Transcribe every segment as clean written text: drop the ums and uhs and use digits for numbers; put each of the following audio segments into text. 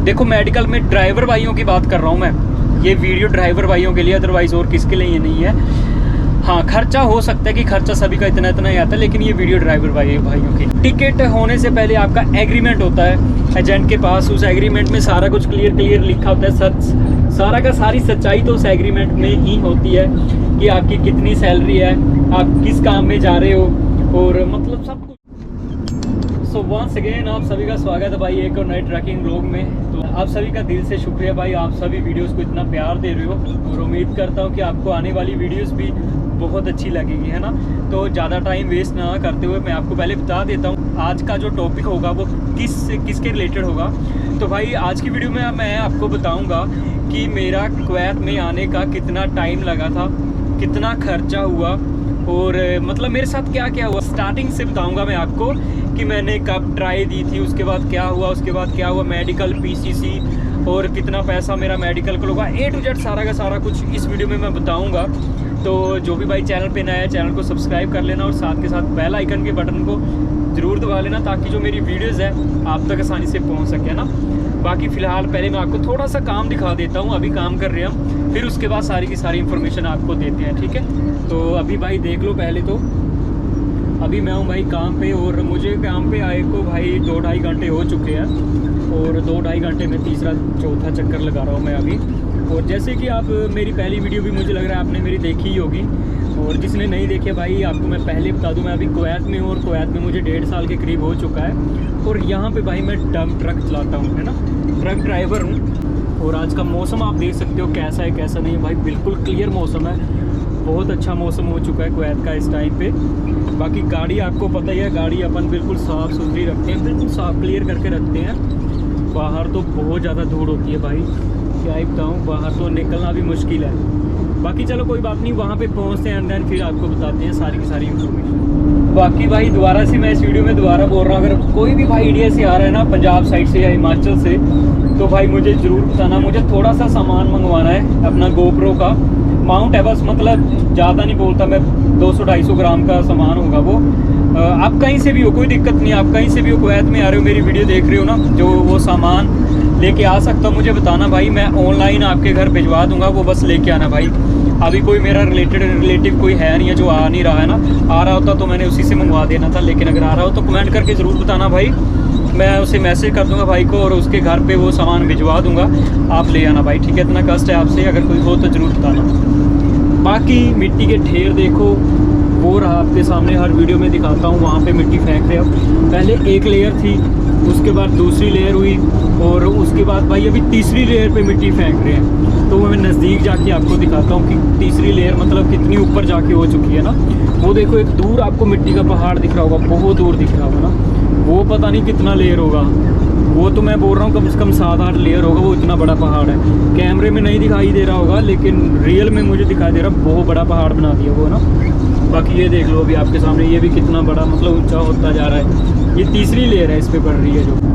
देखो मेडिकल में ड्राइवर भाइयों की बात कर रहा हूँ मैं, ये वीडियो ड्राइवर भाइयों के लिए, अदरवाइज़ और किसके लिए ये नहीं है। हाँ, खर्चा हो सकता है कि खर्चा सभी का इतना इतना ही आता है, लेकिन ये वीडियो ड्राइवर भाइयों की। टिकट होने से पहले आपका एग्रीमेंट होता है एजेंट के पास। उस एग्रीमेंट में सारा कुछ क्लियर लिखा होता है, सच सारा का सारी सच्चाई तो उस एग्रीमेंट में ही होती है कि आपकी कितनी सैलरी है, आप किस काम में जा रहे हो, और मतलब सब कुछ। सो वंस अगेन आप सभी का स्वागत है भाई एक और नए ट्रैकिंग ब्लॉग में। तो आप सभी का दिल से शुक्रिया भाई, आप सभी वीडियोस को इतना प्यार दे रहे हो, और उम्मीद करता हूँ कि आपको आने वाली वीडियोस भी बहुत अच्छी लगेगी, है ना। तो ज़्यादा टाइम वेस्ट ना करते हुए मैं आपको पहले बता देता हूँ आज का जो टॉपिक होगा वो किसके रिलेटेड होगा। तो भाई आज की वीडियो में मैं आपको बताऊँगा कि मेरा कुवैत में आने का कितना टाइम लगा था, कितना खर्चा हुआ, और मतलब मेरे साथ क्या क्या हुआ। स्टार्टिंग से बताऊंगा मैं आपको कि मैंने कब ट्राई दी थी, उसके बाद क्या हुआ, उसके बाद क्या हुआ, मेडिकल पीसीसी, और कितना पैसा मेरा मेडिकल को लगा। A to Z सारा का सारा कुछ इस वीडियो में मैं बताऊंगा। तो जो भी भाई चैनल पे नया है चैनल को सब्सक्राइब कर लेना, और साथ के साथ बेल आइकन के बटन को ज़रूर दबा लेना, ताकि जो मेरी वीडियोज़ है आप तक आसानी से पहुँच सके ना। बाकी फ़िलहाल पहले मैं आपको थोड़ा सा काम दिखा देता हूँ, अभी काम कर रहे हैं हम, फिर उसके बाद सारी की सारी इन्फॉर्मेशन आपको देते हैं, ठीक है। तो अभी भाई देख लो, पहले तो अभी मैं हूँ भाई काम पे, और मुझे काम पे आए को भाई 2-2.5 घंटे हो चुके हैं, और 2-2.5 घंटे में तीसरा चौथा चक्कर लगा रहा हूँ मैं अभी। और जैसे कि आप मेरी पहली वीडियो भी मुझे लग रहा है आपने मेरी देखी ही होगी, और जिसने नहीं देखे भाई आपको मैं पहले बता दूं, मैं अभी कुवैत में हूँ, और कुवैत में मुझे 1.5 साल के करीब हो चुका है, और यहाँ पे भाई मैं डंप ट्रक चलाता हूँ, है ना, ट्रक ड्राइवर हूँ। और आज का मौसम आप देख सकते हो कैसा है कैसा नहीं है भाई, बिल्कुल क्लियर मौसम है, बहुत अच्छा मौसम हो चुका है कुवैत का इस टाइम पे। बाकी गाड़ी आपको पता ही है, गाड़ी अपन बिल्कुल साफ़ सुथरी रखते हैं, बिल्कुल साफ़ क्लियर करके रखते हैं। बाहर तो बहुत ज़्यादा धूल होती है भाई, क्या ही बताऊँ, बाहर तो निकलना भी मुश्किल है। बाकी चलो कोई बात नहीं, वहाँ पे पहुँचते हैं एंड देन फिर आपको बताते हैं सारी की सारी इन्फॉर्मेशन। बाकी भाई दोबारा से मैं इस वीडियो में दोबारा बोल रहा हूँ, अगर कोई भी भाई इंडिया से आ रहा है ना, पंजाब साइड से या हिमाचल से, तो भाई मुझे ज़रूर बताना। मुझे थोड़ा सा सामान मंगवाना है अपना गोप्रो का, माउंट है बस, मतलब ज़्यादा नहीं बोलता मैं, 200-250 ग्राम का सामान होगा वो। आप कहीं से भी हो, कोई दिक्कत नहीं, आप कहीं से भी हो, कुवैत में आ रहे हो, मेरी वीडियो देख रहे हो ना, जो वो सामान लेके आ सकता हूँ मुझे बताना भाई, मैं ऑनलाइन आपके घर भिजवा दूंगा, वो बस लेके आना भाई। अभी कोई मेरा रिलेटिव कोई है नहीं है जो आ नहीं रहा है ना, आ रहा होता तो मैंने उसी से मंगवा देना था, लेकिन अगर आ रहा हो तो कमेंट करके ज़रूर बताना भाई, मैं उसे मैसेज कर दूंगा भाई को, और उसके घर पे वो सामान भिजवा दूंगा, आप ले आना भाई, ठीक है। इतना कष्ट है आपसे, अगर कोई हो तो ज़रूर बताना। बाकी मिट्टी के ढेर देखो, वो रहा आपके सामने, हर वीडियो में दिखाता हूँ, वहाँ पे मिट्टी फेंक रहे हो। पहले एक लेयर थी, उसके बाद दूसरी लेयर हुई, और उसके बाद भाई अभी तीसरी लेयर पे मिट्टी फेंक रहे हैं। तो मैं नज़दीक जाके आपको दिखाता हूँ कि तीसरी लेयर मतलब कितनी ऊपर जाके हो चुकी है ना। वो देखो एक दूर आपको मिट्टी का पहाड़ दिख रहा होगा, बहुत दूर दिख रहा होगा ना, वो पता नहीं कितना लेयर होगा, वो तो मैं बोल रहा हूँ कम से कम 7-8 लेयर होगा, वो इतना बड़ा पहाड़ है। कैमरे में नहीं दिखाई दे रहा होगा, लेकिन रियल में मुझे दिखाई दे रहा, बहुत बड़ा पहाड़ बना दिया वो ना। बाकी ये देख लो अभी आपके सामने, ये भी कितना बड़ा मतलब ऊंचा होता जा रहा है। ये तीसरी लेयर है इस पे पड़ रही है जो।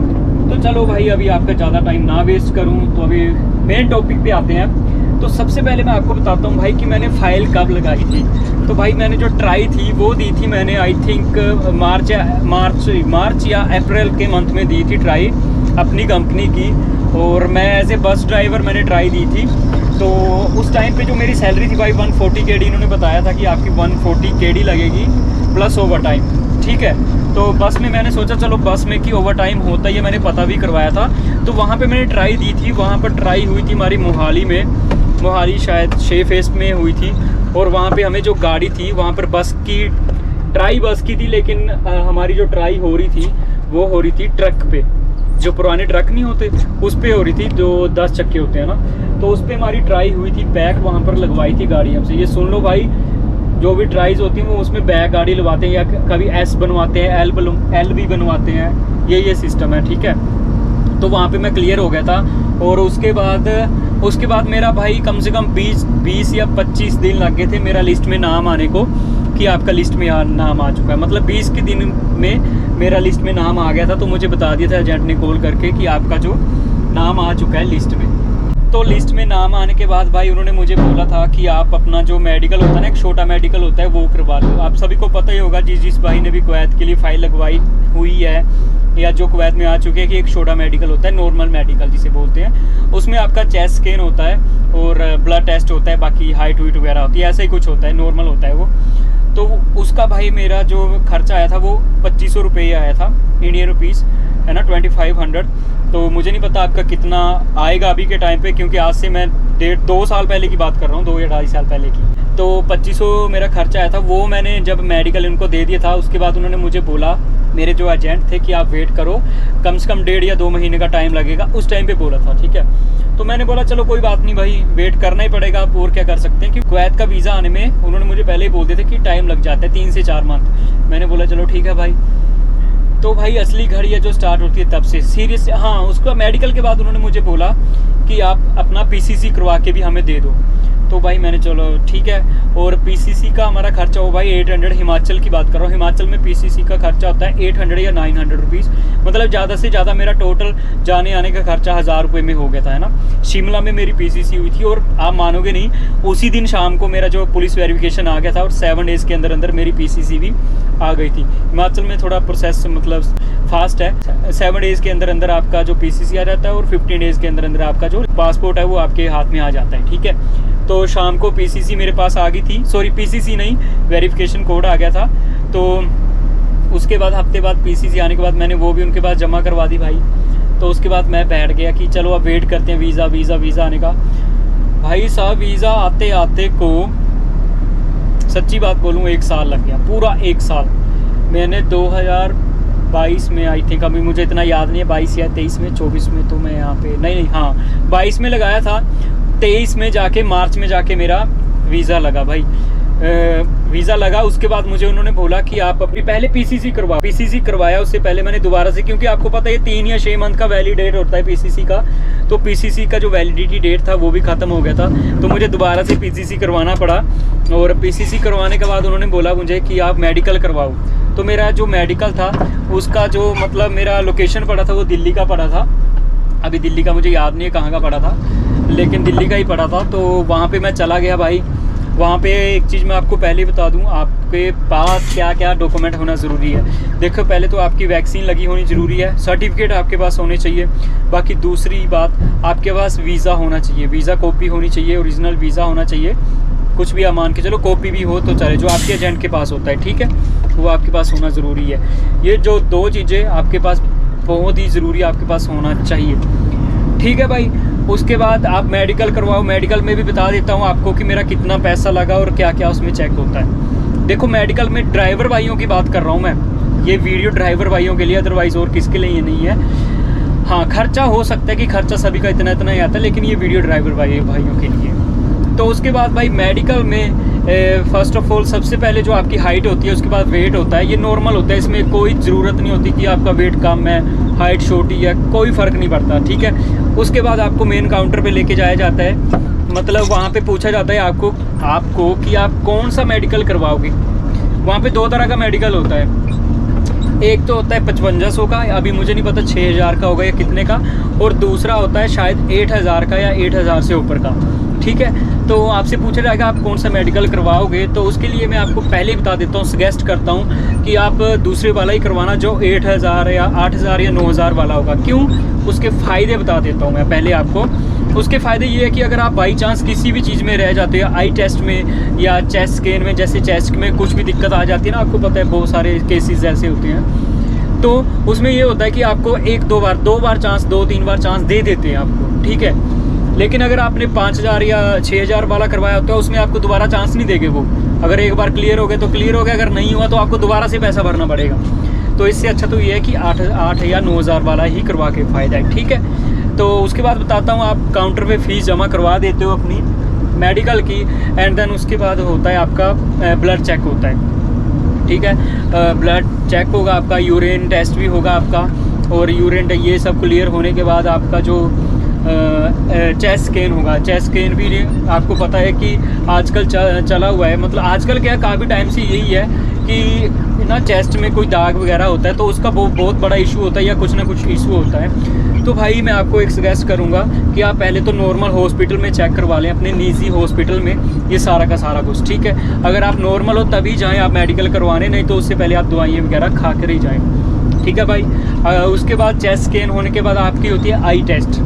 तो चलो भाई अभी आपका ज़्यादा टाइम ना वेस्ट करूँ, तो अभी मेन टॉपिक पे आते हैं। तो सबसे पहले मैं आपको बताता हूँ भाई कि मैंने फ़ाइल कब लगाई थी। तो भाई मैंने जो ट्राई थी वो दी थी मैंने, आई थिंक मार्च या अप्रैल के मंथ में दी थी ट्राई अपनी कंपनी की, और मैं एज ए बस ड्राइवर मैंने ट्राई दी थी। तो उस टाइम पे जो मेरी सैलरी थी भाई 140 KD, इन्होंने बताया था कि आपकी 140 KD लगेगी प्लस ओवर टाइम, ठीक है। तो बस में मैंने सोचा चलो बस में कि ओवर टाइम होता ही है, मैंने पता भी करवाया था। तो वहाँ पे मैंने ट्राई दी थी, वहाँ पर ट्राई हुई थी हमारी मोहाली शायद 6 फेस में हुई थी। और वहाँ पे हमें जो गाड़ी थी वहाँ पर बस की थी, लेकिन हमारी जो ट्राई हो रही थी वो हो रही थी ट्रक पे, जो पुराने ट्रक नहीं होते उस पे हो रही थी, जो 10 चक्के होते हैं ना, तो उस पे हमारी ट्राई हुई थी, बैक वहाँ पर लगवाई थी गाड़ी हमसे। ये सुन लो भाई, जो भी ट्राइज होती हैं वो उसमें बैक गाड़ी लगवाते हैं, या कभी एस बनवाते हैं, एल भी बनवाते हैं, ये सिस्टम है, ठीक है। तो वहाँ पे मैं क्लियर हो गया था, और उसके बाद मेरा भाई कम से कम 20 या 25 दिन लग गए थे मेरा लिस्ट में नाम आने को, कि आपका लिस्ट में नाम आ चुका है। मतलब 20 के दिन में मेरा लिस्ट में नाम आ गया था, तो मुझे बता दिया था एजेंट ने कॉल करके कि आपका जो नाम आ चुका है लिस्ट में। तो लिस्ट में नाम आने के बाद भाई उन्होंने मुझे बोला था कि आप अपना जो मेडिकल होता है ना, एक छोटा मेडिकल होता है, वो करवा लो। आप सभी को पता ही होगा, जिस भाई ने भी कुवैत के लिए फ़ाइल लगवाई हुई है या जो कुवैत में आ चुके हैं कि एक छोटा मेडिकल होता है, नॉर्मल मेडिकल जिसे बोलते हैं, उसमें आपका चेस्ट स्कैन होता है और ब्लड टेस्ट होता है, बाकी हाइट वीट वगैरह होती है, ऐसा ही कुछ होता है, नॉर्मल होता है वो। तो उसका भाई मेरा जो खर्चा आया था वो 2500 रुपये आया था, इंडियन रुपीज़ है ना, 2500। तो मुझे नहीं पता आपका कितना आएगा अभी के टाइम पे, क्योंकि आज से मैं 1.5-2 साल पहले की बात कर रहा हूँ, 2 या 2.5 साल पहले की। तो 2500 मेरा खर्चा आया था। वो मैंने जब मेडिकल इनको दे दिया था, उसके बाद उन्होंने मुझे बोला, मेरे जो एजेंट थे, कि आप वेट करो, कम से कम 1.5 या 2 महीने का टाइम लगेगा, उस टाइम पे बोला था, ठीक है। तो मैंने बोला चलो कोई बात नहीं भाई, वेट करना ही पड़ेगा, आप और क्या कर सकते हैं, क्योंकि कुवैत का वीज़ा आने में उन्होंने मुझे पहले ही बोल दिया था कि टाइम लग जाता है 3 से 4 मंथ। मैंने बोला चलो ठीक है भाई। तो भाई असली घड़ी है जो स्टार्ट होती है तब से, सीरियस। हाँ, उसका मेडिकल के बाद उन्होंने मुझे बोला कि आप अपना PCC करवा के भी हमें दे दो। तो भाई मैंने चलो ठीक है। और PCC का हमारा खर्चा हो भाई 800, हिमाचल की बात कर रहा हूँ। हिमाचल में PCC का खर्चा होता है 800 या 900 रुपीज़, मतलब ज़्यादा से ज़्यादा मेरा टोटल जाने आने का खर्चा 1000 रुपये में हो गया था, है ना। शिमला में मेरी PCC हुई थी, और आप मानोगे नहीं, उसी दिन शाम को मेरा जो पुलिस वेरिफिकेशन आ गया था, और 7 डेज़ के अंदर अंदर मेरी PCC भी आ गई थी। हिमाचल में थोड़ा प्रोसेस मतलब फास्ट है, 7 डेज़ के अंदर अंदर आपका जो PCC आ जाता है, और 15 डेज़ के अंदर अंदर आपका जो पासपोर्ट है वो आपके हाथ में आ जाता है, ठीक है। तो शाम को PCC मेरे पास आ गई थी, सॉरी PCC नहीं, वेरिफिकेशन कोड आ गया था। तो उसके बाद हफ्ते बाद PCC आने के बाद मैंने वो भी उनके पास जमा करवा दी भाई। तो उसके बाद मैं बैठ गया कि चलो अब वेट करते हैं वीज़ा आने का। भाई साहब वीज़ा आते आते को सच्ची बात बोलूँ 1 साल लग गया, पूरा 1 साल। मैंने 2022 में आई थिंक, अभी मुझे इतना याद नहीं है, 22 या 23 में, 24 में तो मैं यहाँ पे नहीं, हाँ 22 में लगाया था। 23 में जाके, मार्च में जाके मेरा वीज़ा लगा भाई। वीज़ा लगा, उसके बाद मुझे उन्होंने बोला कि आप अपनी पहले PCC करवाओ। PCC करवाया, उससे पहले मैंने दोबारा से, क्योंकि आपको पता है 3 या 6 मंथ का वैलिडेट होता है PCC का, तो PCC का जो वैलिडिटी डेट था वो भी ख़त्म हो गया था। तो मुझे दोबारा से PCC करवाना पड़ा, और PCC करवाने के बाद उन्होंने बोला मुझे कि आप मेडिकल करवाओ। तो मेरा जो मेडिकल था उसका जो मतलब मेरा लोकेशन पड़ा था वो दिल्ली का पड़ा था। अभी दिल्ली का मुझे याद नहीं है कहाँ का पड़ा था, लेकिन दिल्ली का ही पड़ा था। तो वहाँ पे मैं चला गया भाई। वहाँ पे एक चीज़ मैं आपको पहले बता दूँ, आपके पास क्या क्या डॉक्यूमेंट होना ज़रूरी है। देखो, पहले तो आपकी वैक्सीन लगी होनी ज़रूरी है, सर्टिफिकेट आपके पास होने चाहिए। बाकी दूसरी बात, आपके पास वीज़ा होना चाहिए, वीज़ा कॉपी होनी चाहिए, ओरिजिनल वीज़ा होना चाहिए। कुछ भी आप मान के चलो, कॉपी भी हो तो चले, जो आपके एजेंट के पास होता है, ठीक है, वो आपके पास होना ज़रूरी है। ये जो 2 चीज़ें आपके पास बहुत ही ज़रूरी आपके पास होना चाहिए, ठीक है भाई। उसके बाद आप मेडिकल करवाओ। मेडिकल में भी बता देता हूँ आपको कि मेरा कितना पैसा लगा और क्या क्या उसमें चेक होता है। देखो, मेडिकल में ड्राइवर भाइयों की बात कर रहा हूँ मैं, ये वीडियो ड्राइवर भाइयों के लिए, अदरवाइज़ और किसके लिए ये नहीं है। हाँ, खर्चा हो सकता है कि खर्चा सभी का इतना ही आता है, लेकिन ये वीडियो ड्राइवर भाइयों के लिए। तो उसके बाद भाई मेडिकल में फ़र्स्ट ऑफ ऑल सबसे पहले जो आपकी हाइट होती है, उसके बाद वेट होता है। ये नॉर्मल होता है, इसमें कोई ज़रूरत नहीं होती कि आपका वेट कम है, हाइट छोटी है, कोई फ़र्क नहीं पड़ता, ठीक है। उसके बाद आपको मेन काउंटर पे लेके जाया जाता है, मतलब वहाँ पे पूछा जाता है आपको कि आप कौन सा मेडिकल करवाओगे। वहाँ पे 2 तरह का मेडिकल होता है। एक तो होता है 5500 का, अभी मुझे नहीं पता 6000 का होगा या कितने का, और दूसरा होता है शायद 8000 का या 8000 से ऊपर का, ठीक है। तो आपसे पूछा जाएगा आप कौन सा मेडिकल करवाओगे, तो उसके लिए मैं आपको पहले ही बता देता हूँ, सजेस्ट करता हूँ कि आप दूसरे वाला ही करवाना, जो 8000 या 8000 या 9000 वाला होगा। क्यों? उसके फ़ायदे बता देता हूँ मैं पहले आपको। उसके फ़ायदे ये है कि अगर आप बाई चांस किसी भी चीज़ में रह जाते हैं, आई टेस्ट में या चेस्ट स्कैन में, जैसे चेस्ट में कुछ भी दिक्कत आ जाती है ना, आपको पता है बहुत सारे केसेस ऐसे होते हैं, तो उसमें ये होता है कि आपको 2 बार चांस, 2-3 बार चांस दे देते हैं आपको, ठीक है। लेकिन अगर आपने 5000 या 6000 वाला करवाया होता है, उसमें आपको दोबारा चांस नहीं देंगे वो। अगर एक बार क्लियर हो गए तो क्लियर हो गया, अगर नहीं हुआ तो आपको दोबारा से पैसा भरना पड़ेगा। तो इससे अच्छा तो ये है कि 8 या 9000 वाला ही करवा के फ़ायदा है, ठीक है। तो उसके बाद बताता हूँ, आप काउंटर पे फ़ीस जमा करवा देते हो अपनी मेडिकल की, एंड देन उसके बाद होता है आपका ब्लड चेक होता है, ठीक है। ब्लड चेक होगा आपका, यूरिन टेस्ट भी होगा आपका, और यूरिन ये सब क्लियर होने के बाद आपका जो चेस्ट स्कैन होगा। चेस्ट स्कैन भी आपको पता है कि आजकल चला हुआ है, मतलब आजकल क्या, काफ़ी टाइम से यही है कि ना चेस्ट में कोई दाग वगैरह होता है तो उसका बहुत बड़ा इशू होता है, या कुछ ना कुछ इशू होता है। तो भाई मैं आपको एक सजेस्ट करूंगा कि आप पहले तो नॉर्मल हॉस्पिटल में चेक करवा लें, अपने निजी हॉस्पिटल में, ये सारा का सारा कुछ, ठीक है। अगर आप नॉर्मल हो तभी जाएँ आप मेडिकल करवाने, नहीं तो उससे पहले आप दवाइयाँ वगैरह खा कर ही जाएँ, ठीक है भाई। उसके बाद चेस्ट स्कैन होने के बाद आपकी होती है आई टेस्ट।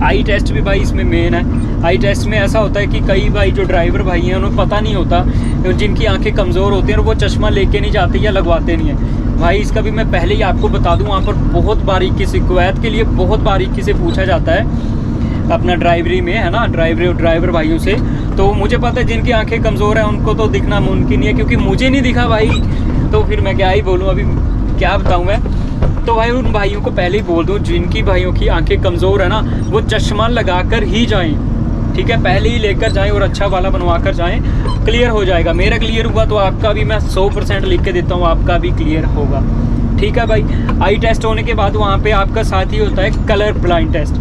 आई टेस्ट भी भाई इसमें मेन है। आई टेस्ट में ऐसा होता है कि कई भाई जो ड्राइवर भाई हैं उन्हें पता नहीं होता, जिनकी आंखें कमज़ोर होती हैं और वो चश्मा लेके नहीं जाते या लगवाते नहीं हैं भाई। इसका भी मैं पहले ही आपको बता दूं, वहाँ पर बहुत बारीकी से कुवैत के लिए बहुत बारीकी से पूछा जाता है अपना ड्राइवरी में, है ना, ड्राइवर भाइयों से। तो मुझे पता है जिनकी आंखें कमज़ोर हैं उनको तो दिखना मुमकिन नहीं है, क्योंकि मुझे नहीं दिखा भाई, तो फिर मैं क्या ही बोलूँ, अभी क्या बताऊँ मैं। तो भाई उन भाइयों को पहले ही बोल दूँ, जिनकी भाइयों की आंखें कमज़ोर है ना, वो चश्मा लगा कर ही जाएँ, ठीक है, पहले ही लेकर जाएं और अच्छा वाला बनवा कर जाएं, क्लियर हो जाएगा। मेरा क्लियर हुआ तो आपका भी मैं 100% लिख के देता हूँ, आपका भी क्लियर होगा, ठीक है भाई। आई टेस्ट होने के बाद वहाँ पे आपका साथ ही होता है कलर ब्लाइंड टेस्ट,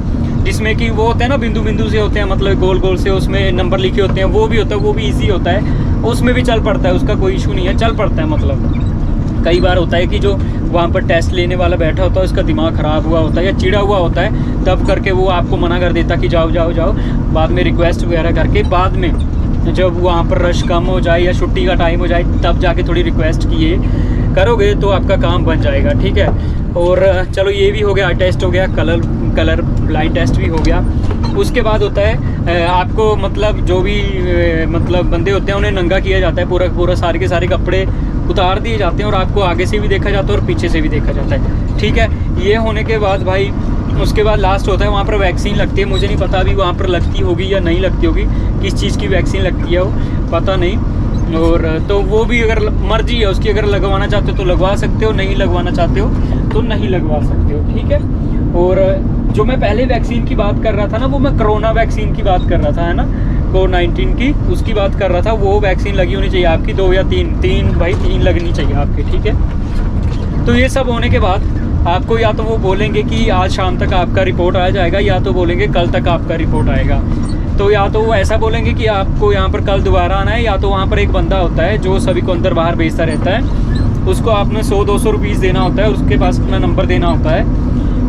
जिसमें कि वो होता है ना बिंदु बिंदु से होते हैं, मतलब गोल गोल से उसमें नंबर लिखे होते हैं, वो भी होता है, वो भी ईजी होता है, उसमें भी चल पड़ता है, उसका कोई इशू नहीं है, चल पड़ता है। मतलब कई बार होता है कि जो वहाँ पर टेस्ट लेने वाला बैठा होता है उसका दिमाग ख़राब हुआ होता है या चिड़ा हुआ होता है, तब करके वो आपको मना कर देता कि जाओ जाओ जाओ, बाद में रिक्वेस्ट वगैरह करके, बाद में जब वहाँ पर रश कम हो जाए या छुट्टी का टाइम हो जाए तब जाके थोड़ी रिक्वेस्ट किए करोगे तो आपका काम बन जाएगा, ठीक है। और चलो ये भी हो गया, टेस्ट हो गया, कलर ब्लाइंड टेस्ट भी हो गया। उसके बाद होता है आपको मतलब जो भी मतलब बंदे होते हैं उन्हें नंगा किया जाता है, पूरा सारे के सारे कपड़े उतार दिए जाते हैं और आपको आगे से भी देखा जाता है और पीछे से भी देखा जाता है, ठीक है। ये होने के बाद भाई उसके बाद लास्ट होता है वहाँ पर वैक्सीन लगती है। मुझे नहीं पता अभी वहाँ पर लगती होगी या नहीं लगती होगी, किस चीज़ की वैक्सीन लगती है वो पता नहीं। और तो वो भी अगर मर्जी है उसकी, अगर लगवाना चाहते हो तो लगवा सकते हो, नहीं लगवाना चाहते हो तो नहीं लगवा सकते हो, ठीक है। और जो मैं पहले वैक्सीन की बात कर रहा था ना, वो मैं कोरोना वैक्सीन की बात कर रहा था, है ना, कोविड-19 की, उसकी बात कर रहा था। वो वैक्सीन लगी होनी चाहिए आपकी 2 या 3 भाई 3 लगनी चाहिए आपकी, ठीक है। तो ये सब होने के बाद आपको या तो वो बोलेंगे कि आज शाम तक आपका रिपोर्ट आ जाएगा, या तो बोलेंगे कल तक आपका रिपोर्ट आएगा। तो या तो वो ऐसा बोलेंगे कि आपको यहाँ पर कल दोबारा आना है, या तो वहाँ पर एक बंदा होता है जो सभी को अंदर बाहर भेजता रहता है, उसको आपने 100-200 रुपीज़ देना होता है, उसके पास अपना नंबर देना होता है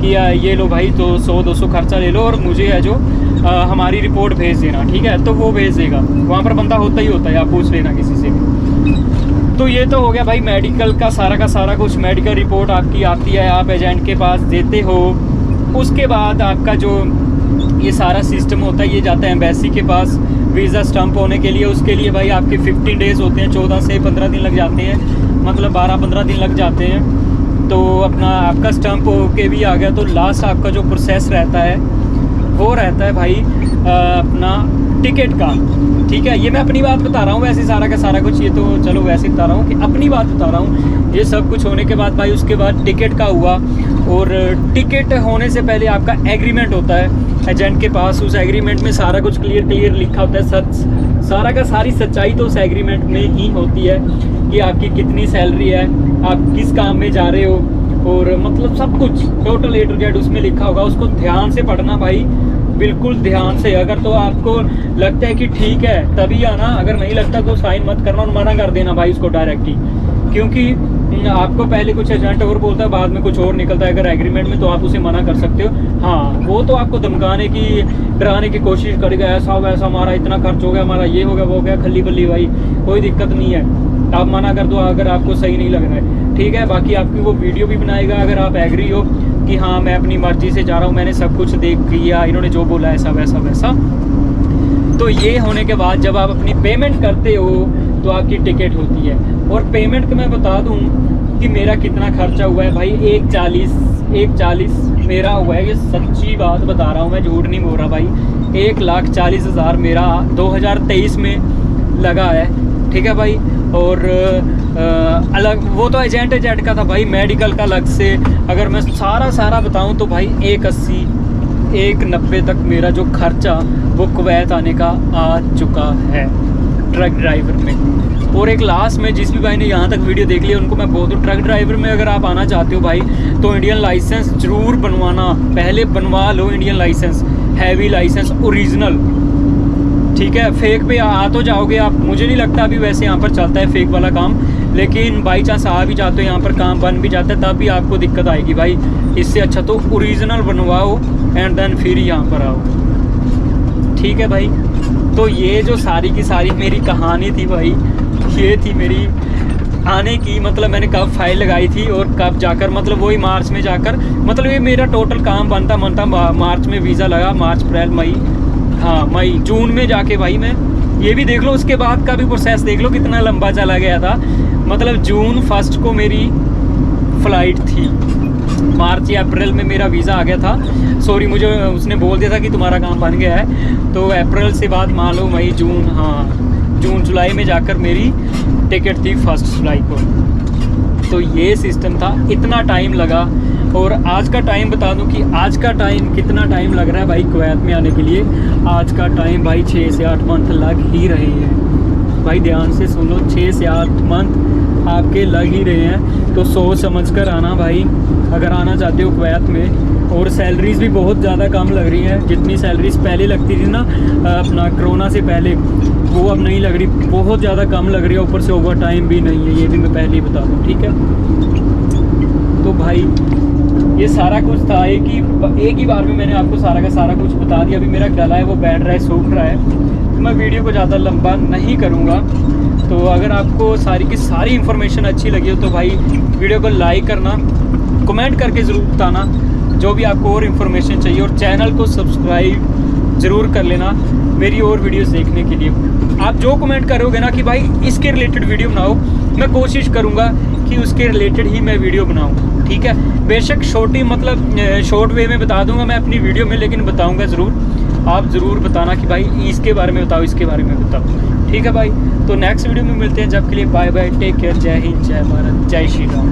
कि ये लो भाई, तो 100-200 खर्चा ले लो और मुझे है जो हमारी रिपोर्ट भेज देना, ठीक है। तो वो भेज देगा, वहाँ पर बंदा होता ही होता है, आप पूछ लेना किसी से भी। तो ये तो हो गया भाई मेडिकल का सारा कुछ। मेडिकल रिपोर्ट आपकी आती है, आप एजेंट के पास देते हो। उसके बाद आपका जो ये सारा सिस्टम होता है ये जाता है एम्बेसी के पास वीज़ा स्टम्प होने के लिए। उसके लिए भाई आपके 15 डेज़ होते हैं, 14 से 15 दिन लग जाते हैं, मतलब 12-15 दिन लग जाते हैं। तो अपना आपका स्टम्प होके भी आ गया तो लास्ट आपका जो प्रोसेस रहता है वो रहता है भाई अपना टिकट का, ठीक है। ये मैं अपनी बात बता रहा हूँ, वैसे सारा का सारा कुछ, ये तो चलो वैसे बता रहा हूँ कि अपनी बात बता रहा हूँ। ये सब कुछ होने के बाद भाई उसके बाद टिकट का हुआ, और टिकट होने से पहले आपका एग्रीमेंट होता है एजेंट के पास। उस एग्रीमेंट में सारा कुछ क्लियर लिखा होता है, सच सारा का सारी सच्चाई तो उस एग्रीमेंट में ही होती है कि आपकी कितनी सैलरी है, आप किस काम में जा रहे हो, और मतलब सब कुछ टोटल A to Z उसमें लिखा होगा। उसको ध्यान से पढ़ना भाई, बिल्कुल ध्यान से। अगर तो आपको लगता है कि ठीक है तभी आना, अगर नहीं लगता तो साइन मत करना और मना कर देना भाई उसको डायरेक्ट ही, क्योंकि आपको पहले कुछ एजेंट और बोलता है, बाद में कुछ और निकलता है अगर एग्रीमेंट में, तो आप उसे मना कर सकते हो। हाँ, वो तो आपको धमकाने की, डराने की कोशिश करेगा, ऐसा वैसा, हमारा इतना खर्च हो गया, हमारा ये हो गया, वो हो गया, खल्ली बल्ली भाई, कोई दिक्कत नहीं है, आप मना कर दो अगर आपको सही नहीं लग रहा है, ठीक है। बाकी आपकी वो वीडियो भी बनाएगा अगर आप एग्री हो कि हाँ मैं अपनी मर्जी से जा रहा हूँ, मैंने सब कुछ देख लिया, इन्होंने जो बोला ऐसा वैसा वैसा। तो ये होने के बाद जब आप अपनी पेमेंट करते हो तो आपकी टिकट होती है। और पेमेंट का मैं बता दूं कि मेरा कितना खर्चा हुआ है भाई, 140 मेरा हुआ है, ये सच्ची बात बता रहा हूँ मैं, झूठ नहीं बोल रहा भाई। 1,40,000 मेरा 2023 में लगा है, ठीक है भाई। और अलग वो तो एजेंट का था भाई, मेडिकल का अलग से। अगर मैं सारा बताऊं तो भाई 180 190 तक मेरा जो खर्चा वो कुवैत आने का आ चुका है ट्रक ड्राइवर में। और एक लास्ट में जिस भी भाई ने यहाँ तक वीडियो देख लिया उनको मैं बोल दूँ, ट्रक ड्राइवर में अगर आप आना चाहते हो भाई तो इंडियन लाइसेंस ज़रूर बनवाना, पहले बनवा लो Indian license, heavy license original, ठीक है। फेक पे आ तो जाओगे आप, मुझे नहीं लगता अभी वैसे यहाँ पर चलता है फेक वाला काम, लेकिन बाई चांस आ भी जाते हो यहाँ पर काम बन भी जाता है तब भी आपको दिक्कत आएगी भाई। इससे अच्छा तो ओरिजिनल बनवाओ एंड देन फिर यहाँ पर आओ, ठीक है भाई। तो ये जो सारी की सारी मेरी कहानी थी भाई, ये थी मेरी आने की, मतलब मैंने कब फाइल लगाई थी और कब जाकर, मतलब वही मार्च में जाकर, मतलब ये मेरा टोटल काम बनता मार्च में वीज़ा लगा, मार्च अप्रैल मई, हाँ मई जून में जाके भाई मैं, ये भी देख लो उसके बाद का भी प्रोसेस देख लो कितना लंबा चला गया था। मतलब जून 1 को मेरी फ़्लाइट थी, मार्च या अप्रैल में मेरा वीज़ा आ गया था। सॉरी, मुझे उसने बोल दिया था कि तुम्हारा काम बन गया है, तो अप्रैल से बाद मान लो मई जून, हाँ जून जुलाई में जाकर मेरी टिकट थी 1 जुलाई को। तो ये सिस्टम था, इतना टाइम लगा। और आज का टाइम बता दूं कि आज का टाइम कितना टाइम लग रहा है भाई कुवैत में आने के लिए। आज का टाइम भाई 6 से 8 मंथ लग ही रहे हैं भाई, ध्यान से सुन लो, 6 से 8 मंथ आपके लग ही रहे हैं। तो सोच समझ कर आना भाई, अगर आना चाहते हो कुवैत में। और सैलरीज़ भी बहुत ज़्यादा कम लग रही है, जितनी सैलरीज़ पहले लगती थी ना अपना कोरोना से पहले, वो अब नहीं लग रही, बहुत ज़्यादा कम लग रही है। ऊपर से ओवर टाइम भी नहीं है, ये भी मैं पहले ही बता दूँ, ठीक है। तो भाई ये सारा कुछ था, एक ही बार में मैंने आपको सारा का सारा कुछ बता दिया। अभी मेरा गला है वो बैठ रहा है, सूख रहा है, तो मैं वीडियो को ज़्यादा लंबा नहीं करूँगा। तो अगर आपको सारी की सारी इन्फॉर्मेशन अच्छी लगी हो तो भाई वीडियो को लाइक करना, कमेंट करके ज़रूर बताना जो भी आपको और इन्फॉर्मेशन चाहिए, और चैनल को सब्सक्राइब ज़रूर कर लेना मेरी और वीडियोस देखने के लिए। आप जो कमेंट करोगे ना कि भाई इसके रिलेटेड वीडियो बनाओ, मैं कोशिश करूँगा कि उसके रिलेटेड ही मैं वीडियो बनाऊँ, ठीक है। बेशक छोटी, मतलब शॉर्ट वे में बता दूँगा मैं अपनी वीडियो में, लेकिन बताऊँगा ज़रूर। आप ज़रूर बताना कि भाई इसके बारे में बताओ, इसके बारे में बताओ, ठीक है भाई। तो नेक्स्ट वीडियो में मिलते हैं, जब के लिए बाय बाय, टेक केयर, जय हिंद, जय भारत, जय श्री राम।